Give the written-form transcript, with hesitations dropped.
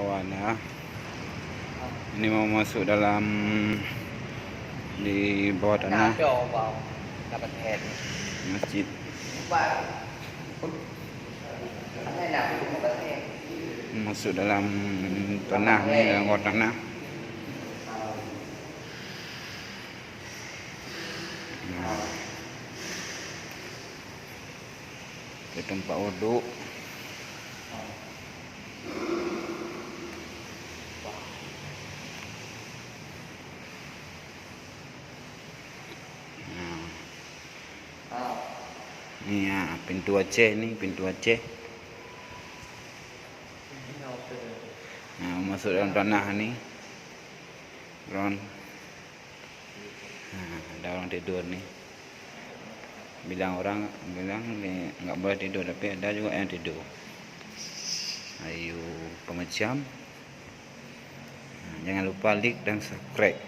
kawan ya. Ini mau masuk dalam di bawah tanah masjid. Masuk dalam tanah ni, dalam bawah tanah. Ke tempat wuduk. Ni ya, pintu Aceh ni, pintu Aceh. Masuk dalam tanah ni. Ada orang tidur ni. Orang bilang ni enggak boleh tidur, tapi ada juga yang tidur. Ayo pemecam. Jangan lupa like dan subscribe.